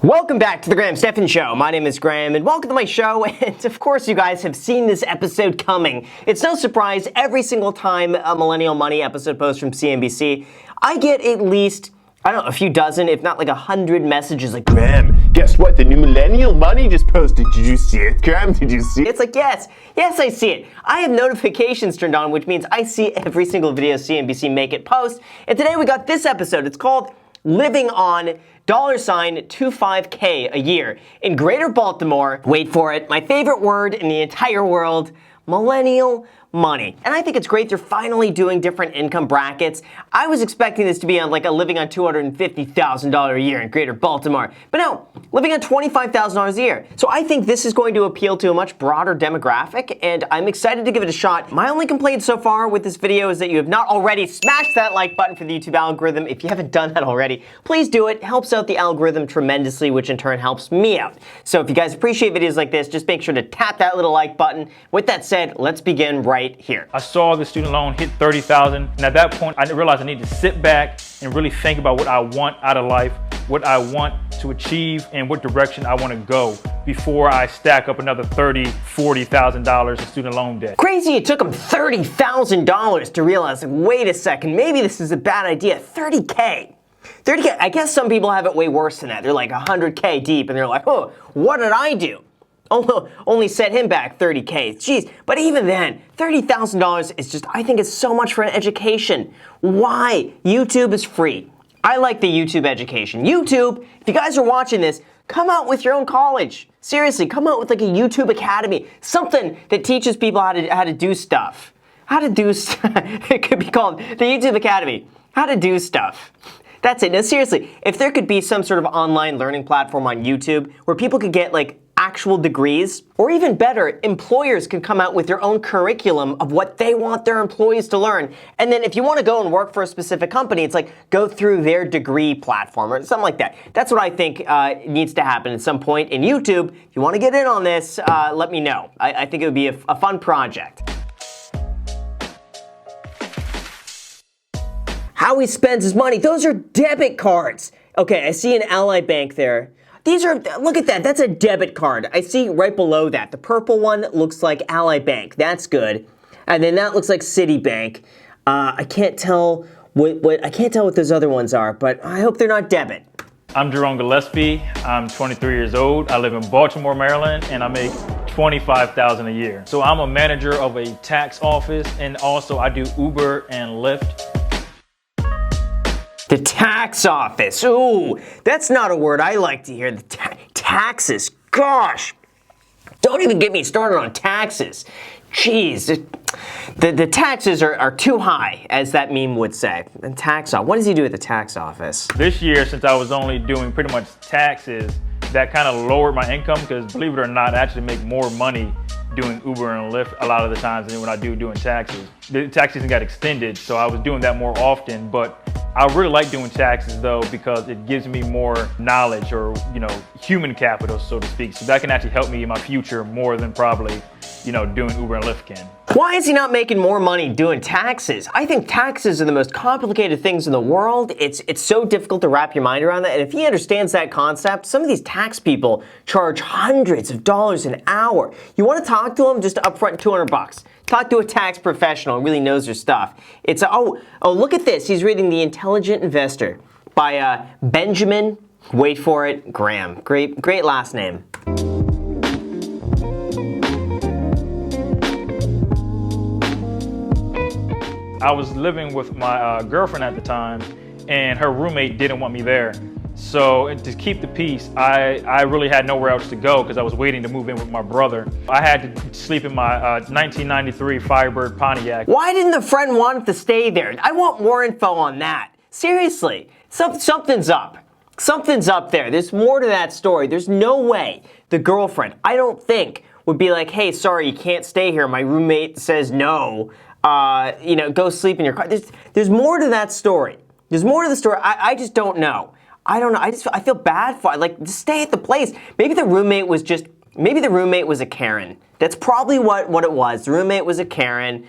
Welcome back to the Graham Stephan Show. My name is Graham, and welcome to my show. And of course, you guys have seen this episode coming. It's no surprise, every single time a Millennial Money episode posts from CNBC, I get at least, I don't know, a few dozen, if not like 100 messages like, Graham, guess what? The new Millennial Money just posted. Did you see it, Graham? Did you see it? It's like, yes, I see it. I have notifications turned on, which means I see every single video CNBC make it post. And today we got this episode. It's called Living on $25K a year in Greater Baltimore. Wait for it, my favorite word in the entire world, millennial money. And I think it's great they're finally doing different income brackets. I was expecting this to be on like a living on $250,000 a year in Greater Baltimore, but no, living on $25,000 a year. So I think this is going to appeal to a much broader demographic, and I'm excited to give it a shot. My only complaint so far with this video is that you have not already smashed that like button for the YouTube algorithm. If you haven't done that already, please do it. It helps out the algorithm tremendously, which in turn helps me out. So if you guys appreciate videos like this, just make sure to tap that little like button. With that said, let's begin right here. I saw the student loan hit $30,000, and at that point I realized I need to sit back and really think about what I want out of life, what I want to achieve, and what direction I want to go before I stack up another $30,000, $40,000 in student loan debt. Crazy it took him $30,000 to realize, like, wait a second, maybe this is a bad idea. 30K. 30K, I guess some people have it way worse than that. They're like 100K deep and they're like, oh, what did I do? Only set him back 30K. Jeez, but even then, $30,000 is just, I think it's so much for an education. Why? YouTube is free. I like the YouTube education. YouTube, if you guys are watching this, come out with your own college. Seriously, come out with like a YouTube Academy. Something that teaches people how to do stuff. It could be called the YouTube Academy. How to do stuff. That's it. No, seriously, if there could be some sort of online learning platform on YouTube where people could get like actual degrees, or even better, employers can come out with their own curriculum of what they want their employees to learn. And then if you want to go and work for a specific company, it's like go through their degree platform or something like that. That's what I think needs to happen at some point in YouTube. If you want to get in on this, let me know. I think it would be a fun project. How he spends his money. Those are debit cards. Okay, I see an Ally Bank there. These are, look at that, that's a debit card. I see right below that. The purple one looks like Ally Bank. That's good. And then that looks like Citibank. I can't tell what those other ones are, but I hope they're not debit. I'm Jerome Gillespie. I'm 23 years old. I live in Baltimore, Maryland, and I make $25,000 a year. So I'm a manager of a tax office, and also I do Uber and Lyft. The tax office. Ooh, that's not a word I like to hear. The taxes. Gosh. Don't even get me started on taxes. Jeez. The taxes are too high, as that meme would say. The tax office. What does he do at the tax office? This year, since I was only doing pretty much taxes, that kind of lowered my income because, believe it or not, I actually make more money doing Uber and Lyft a lot of the times than when I do doing taxes. The tax season got extended, so I was doing that more often, but I really like doing taxes though because it gives me more knowledge or, human capital, so to speak. So that can actually help me in my future more than probably, doing Uber and Lyft can. Why is he not making more money doing taxes? I think taxes are the most complicated things in the world. It's so difficult to wrap your mind around that. And if he understands that concept, some of these tax people charge hundreds of dollars an hour. You want to talk to them, just upfront $200. Talk to a tax professional who really knows their stuff. It's oh, look at this. He's reading The Intelligent Investor by Benjamin, wait for it, Graham. Great last name. I was living with my girlfriend at the time, and her roommate didn't want me there. So to keep the peace, I really had nowhere else to go because I was waiting to move in with my brother. I had to sleep in my 1993 Firebird Pontiac. Why didn't the friend want to stay there? I want more info on that. Seriously, something's up. Something's up there. There's more to that story. There's no way the girlfriend, I don't think, would be like, hey, sorry, you can't stay here. My roommate says no. Go sleep in your car. There's more to that story. There's more to the story. I just don't know. I don't know. I feel bad for it. Like, just stay at the place. Maybe the roommate was just Maybe the roommate was a Karen. That's probably what it was. The roommate was a Karen,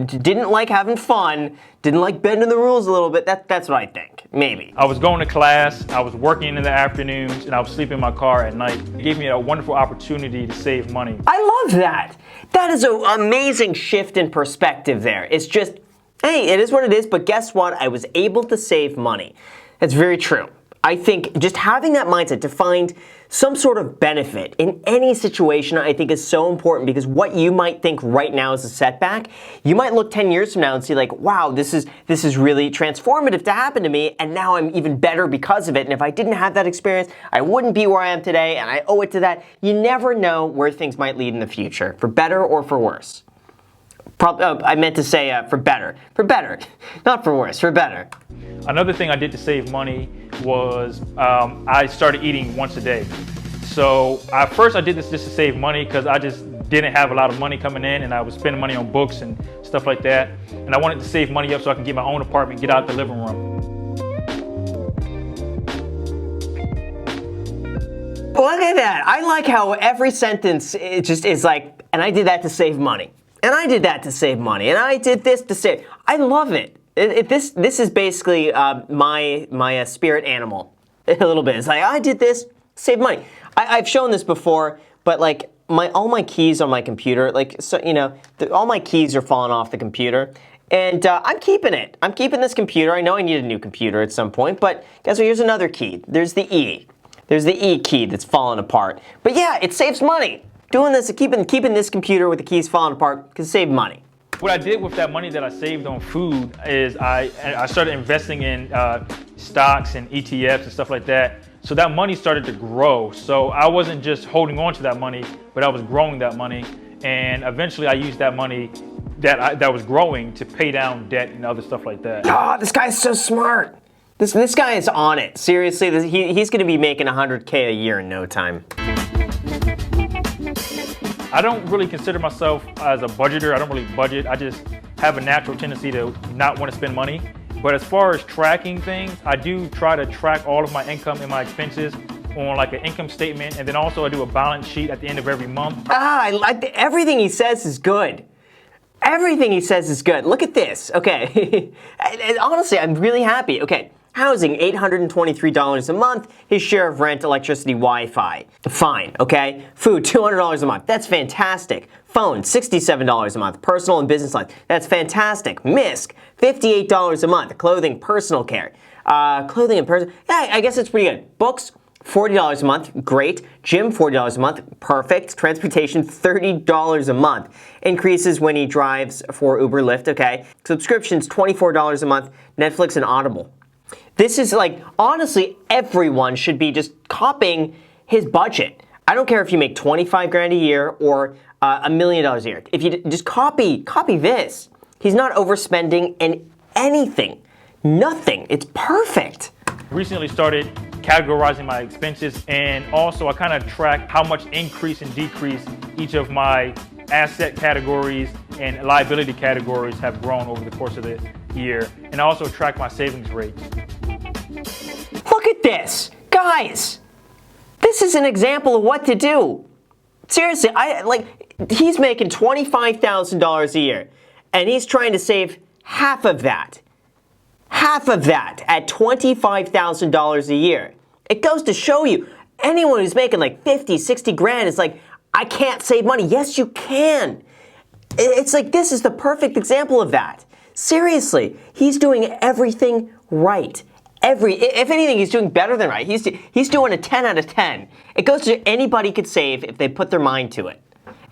didn't like having fun, didn't like bending the rules a little bit. That's what I think, maybe. I was going to class, I was working in the afternoons, and I was sleeping in my car at night. It gave me a wonderful opportunity to save money. I love that. That is an amazing shift in perspective there. It's just, hey, it is what it is, but guess what? I was able to save money. That's very true. I think just having that mindset to find some sort of benefit in any situation, I think is so important, because what you might think right now is a setback, you might look 10 years from now and see like, wow, this is really transformative to happen to me, and now I'm even better because of it. And if I didn't have that experience, I wouldn't be where I am today, and I owe it to that. You never know where things might lead in the future, for better or for worse. I meant to say for better, not for worse, for better. Another thing I did to save money was I started eating once a day. So at first I did this just to save money because I just didn't have a lot of money coming in, and I was spending money on books and stuff like that. And I wanted to save money up so I can get my own apartment, get out the living room. Look at that. I like how every sentence it just is like, and I did that to save money. And I did that to save money. And I did this to save. I love it. This is basically my spirit animal a little bit. It's like, I did this, save money. I've shown this before, but like all my keys on my computer, like, so, you know, all my keys are falling off the computer. And I'm keeping it. I'm keeping this computer. I know I need a new computer at some point, but guess what? Here's another key. There's the E. There's the E key that's falling apart. But yeah, it saves money. Doing this, keeping this computer with the keys falling apart can save money. What I did with that money that I saved on food is I started investing in stocks and ETFs and stuff like that. So that money started to grow. So I wasn't just holding on to that money, but I was growing that money. And eventually I used that money that was growing to pay down debt and other stuff like that. Oh, this guy's so smart. This guy is on it. Seriously, he's going to be making 100K a year in no time. I don't really consider myself as a budgeter. I don't really budget. I just have a natural tendency to not want to spend money. But as far as tracking things, I do try to track all of my income and my expenses on like an income statement. And then also I do a balance sheet at the end of every month. I like everything he says is good. Everything he says is good. Look at this. Okay. Honestly, I'm really happy. Okay. Housing, $823 a month. His share of rent, electricity, Wi-Fi. Fine, okay? Food, $200 a month. That's fantastic. Phone, $67 a month. Personal and business lines. That's fantastic. MISC, $58 a month. Clothing, personal care. Clothing and personal. Yeah, I guess it's pretty good. Books, $40 a month. Great. Gym, $40 a month. Perfect. Transportation, $30 a month. Increases when he drives for Uber, Lyft, okay? Subscriptions, $24 a month. Netflix and Audible. This is like, honestly, everyone should be just copying his budget. I don't care if you make 25 grand a year or $1 million a year. If you just copy this. He's not overspending in anything. Nothing. It's perfect. Recently started categorizing my expenses, and also I kind of track how much increase and decrease each of my asset categories and liability categories have grown over the course of the year, and I also track my savings rate. Look at this, guys. This is an example of what to do. Seriously, he's making $25,000 a year, and he's trying to save half of that. Half of that at $25,000 a year. It goes to show you, anyone who's making like 50, 60 grand is like, I can't save money. Yes, you can. It's like, this is the perfect example of that. Seriously, he's doing everything right. If anything, he's doing better than right. He's doing a 10 out of 10. It goes to anybody could save if they put their mind to it.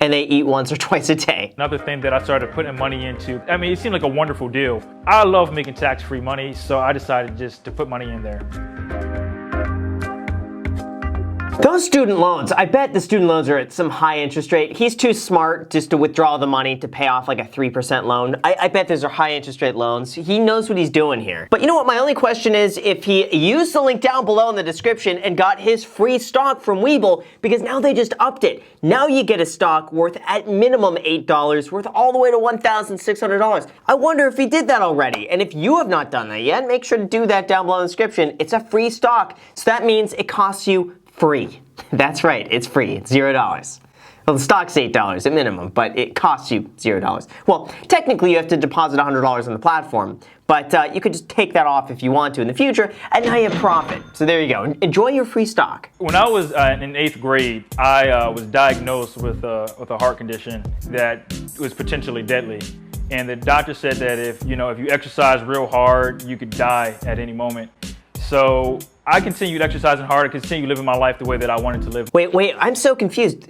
And they eat once or twice a day. Another thing that I started putting money into, I mean, it seemed like a wonderful deal. I love making tax-free money, so I decided just to put money in there. Those student loans, I bet the student loans are at some high interest rate. He's too smart just to withdraw the money to pay off like a 3% loan. I bet those are high interest rate loans. He knows what he's doing here. But you know what? My only question is if he used the link down below in the description and got his free stock from Webull, because now they just upped it. Now you get a stock worth at minimum $8, worth all the way to $1,600. I wonder if he did that already. And if you have not done that yet, make sure to do that down below in the description. It's a free stock. So that means it costs you free. That's right, it's free. It's $0. Well, the stock's $8 at minimum, but it costs you $0. Well, technically you have to deposit $100 on the platform, but you could just take that off if you want to in the future, and now you have profit. So there you go. Enjoy your free stock. When I was in 8th grade, I was diagnosed with a heart condition that was potentially deadly. And the doctor said that if you exercise real hard, you could die at any moment. So I continued exercising hard. I continued living my life the way that I wanted to live. Wait, I'm so confused.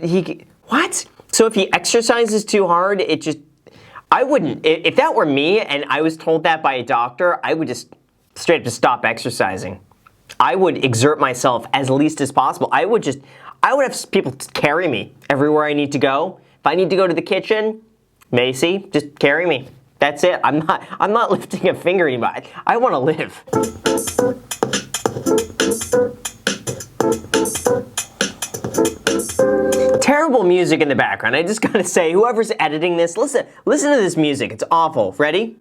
What? So if he exercises too hard, I wouldn't. If that were me and I was told that by a doctor, I would just straight up just stop exercising. I would exert myself as least as possible. I would have people carry me everywhere I need to go. If I need to go to the kitchen, Macy, just carry me. That's it. I'm not lifting a finger anymore. I want to live. Terrible music in the background. I just gotta say, whoever's editing this, listen to this music. It's awful. Ready?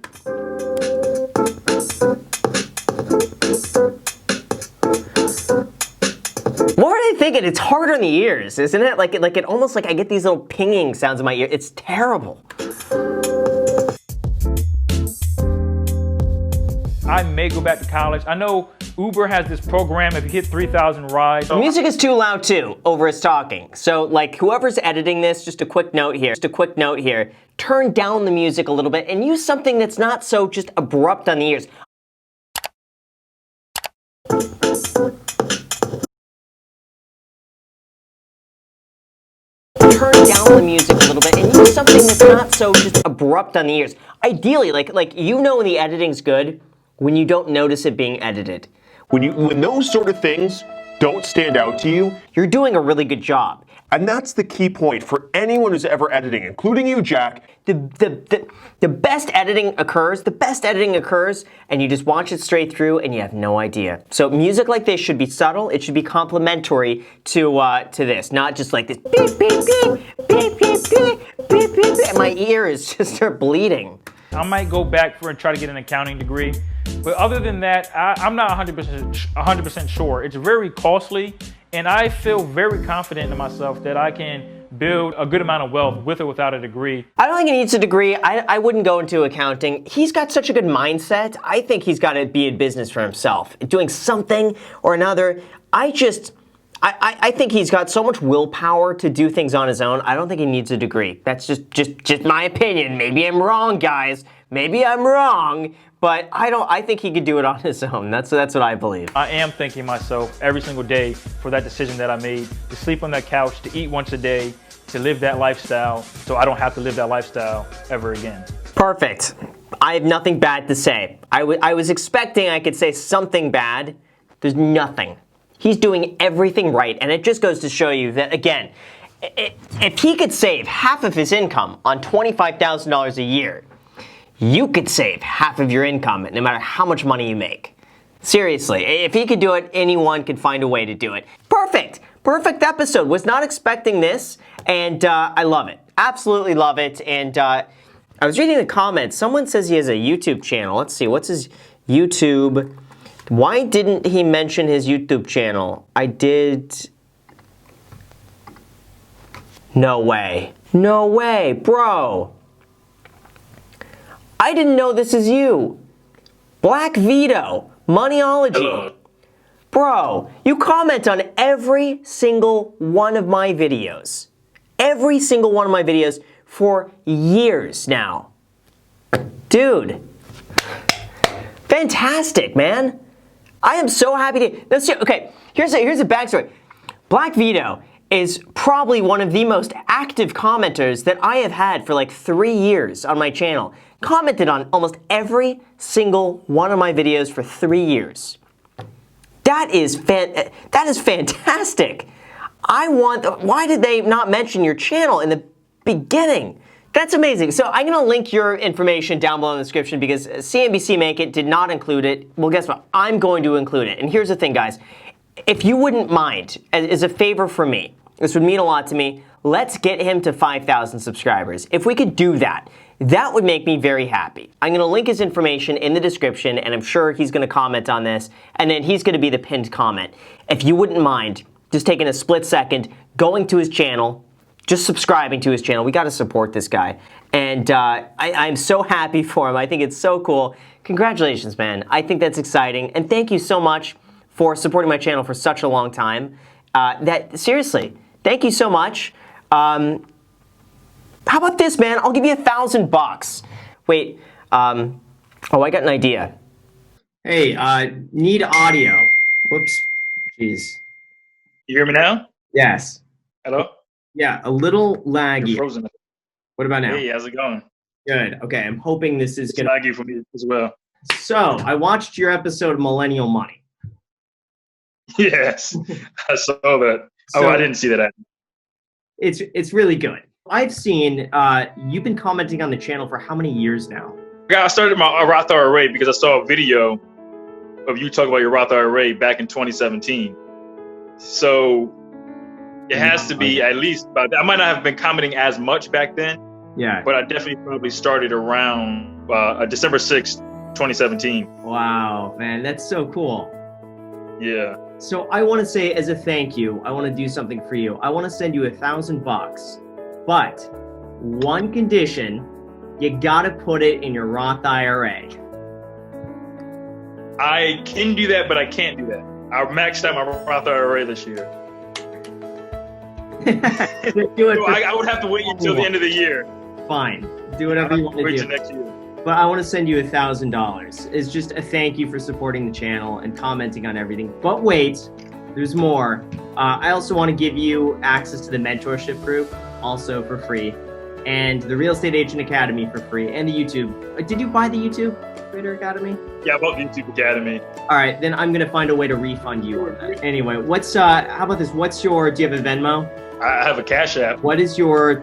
What are they thinking? It's hard on the ears, isn't it? Like it almost like I get these little pinging sounds in my ear. It's terrible. I may go back to college. I know Uber has this program if you hit 3,000 rides. The music is too loud too, over us talking. So like whoever's editing this, just a quick note here, turn down the music a little bit and use something that's not so just abrupt on the ears. Turn down the music a little bit and use something that's not so just abrupt on the ears. Ideally, like when the editing's good, when you don't notice it being edited. When those sort of things don't stand out to you, you're doing a really good job. And that's the key point for anyone who's ever editing, including you, Jack. The best editing occurs, and you just watch it straight through and you have no idea. So music like this should be subtle, it should be complementary to this, not just like this beep, beep, beep, beep, beep, beep, beep, beep, beep, and my ears just start bleeding. I might go back and try to get an accounting degree. But other than that, I'm not 100% sure. It's very costly, and I feel very confident in myself that I can build a good amount of wealth with or without a degree. I don't think he needs a degree. I wouldn't go into accounting. He's got such a good mindset. I think he's got to be in business for himself, doing something or another. I think he's got so much willpower to do things on his own. I don't think he needs a degree. That's just my opinion. Maybe I'm wrong, guys. Maybe I'm wrong. But I think he could do it on his own. That's what I believe. I am thanking myself every single day for that decision that I made to sleep on that couch, to eat once a day, to live that lifestyle, so I don't have to live that lifestyle ever again. Perfect. I have nothing bad to say. I was expecting I could say something bad. There's nothing. He's doing everything right, and it just goes to show you that, again, if he could save half of his income on $25,000 a year, you could save half of your income no matter how much money you make. Seriously, if he could do it, anyone could find a way to do it. Perfect. Perfect episode. Was not expecting this, and I love it. Absolutely love it. And I was reading the comments. Someone says he has a YouTube channel. Let's see. What's his YouTube? Why didn't he mention his YouTube channel? I did. No way. No way, bro. I didn't know this is you. Black Vito, Moneyology. Bro, you comment on every single one of my videos. Every single one of my videos for years now. Dude. Fantastic, man. I am so happy to... Okay, here's a backstory. Black Vito is probably one of the most active commenters that I have had for like 3 years on my channel. Commented on almost every single one of my videos for 3 years. That is fantastic. Why did they not mention your channel in the beginning? That's amazing. So I'm going to link your information down below in the description because CNBC Make It did not include it. Well, guess what? I'm going to include it. And here's the thing, guys. If you wouldn't mind, as a favor for me, this would mean a lot to me, let's get him to 5,000 subscribers. If we could do that, that would make me very happy. I'm going to link his information in the description, and I'm sure he's going to comment on this, and then he's going to be the pinned comment. If you wouldn't mind, just taking a split second, going to his channel, just subscribing to his channel. We got to support this guy. And I'm so happy for him. I think it's so cool. Congratulations, man. I think that's exciting. And thank you so much for supporting my channel for such a long time. Seriously, thank you so much. How about this, man? I'll give you $1,000. Wait, oh, I got an idea. Hey, need audio. Whoops. Jeez. You hear me now? Yes. Hello? Yeah, a little laggy. You're frozen. What about now? Hey, how's it going? Good. Okay, I'm hoping this is It's gonna. laggy for me as well. So, I watched your episode of Millennial Money. Yes, I saw that. So- I didn't see that. It's really good. I've seen you've been commenting on the channel for how many years now? I started my Roth IRA because I saw a video of you talking about your Roth IRA back in 2017. So it has to be at least about. I might not have been commenting as much back then. Yeah. But I definitely probably started around December 6th, 2017. Wow, man, that's so cool. Yeah. So I want to say, as a thank you, I want to do something for you. I want to send you $1,000, but one condition: you gotta put it in your Roth IRA. I can do that, but I can't do that. I maxed out my Roth IRA this year. Do it. So I would have to wait until the end of the year. Fine. Do whatever you want to Wait do. till next year. But I want to send you $1,000. It's just a thank you for supporting the channel and commenting on everything. But wait, there's more. I also want to give you access to the mentorship group, also for free, and the Real Estate Agent Academy for free, and the YouTube. Did you buy the YouTube Creator Academy? Yeah, I bought the YouTube Academy. All right, then I'm gonna find a way to refund you on that. Anyway, how about this? Do you have a Venmo? I have a Cash App. What is your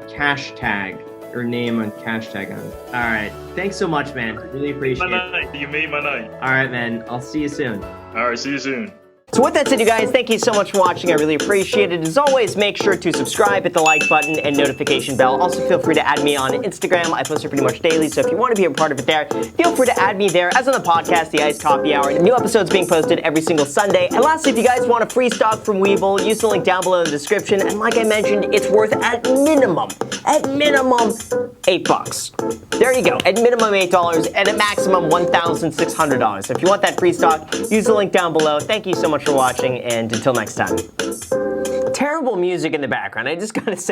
cash tag or name on cash tag on? All right, thanks so much, man. Really appreciate My it. night. You made my night. All right, man. I'll see you soon. All right, see you soon. So with that said, you guys, thank you so much for watching. I really appreciate it. As always, make sure to subscribe, hit the like button, and notification bell. Also, feel free to add me on Instagram. I post it pretty much daily, so if you want to be a part of it there, feel free to add me there. As on the podcast, The Iced Coffee Hour, new episodes being posted every single Sunday. And lastly, if you guys want a free stock from Webull, use the link down below in the description. And like I mentioned, it's worth at minimum $8. There you go, at minimum $8 and at maximum $1,600. So if you want that free stock, use the link down below. Thank you so much for watching, and until next time. Terrible music in the background, I just gotta say.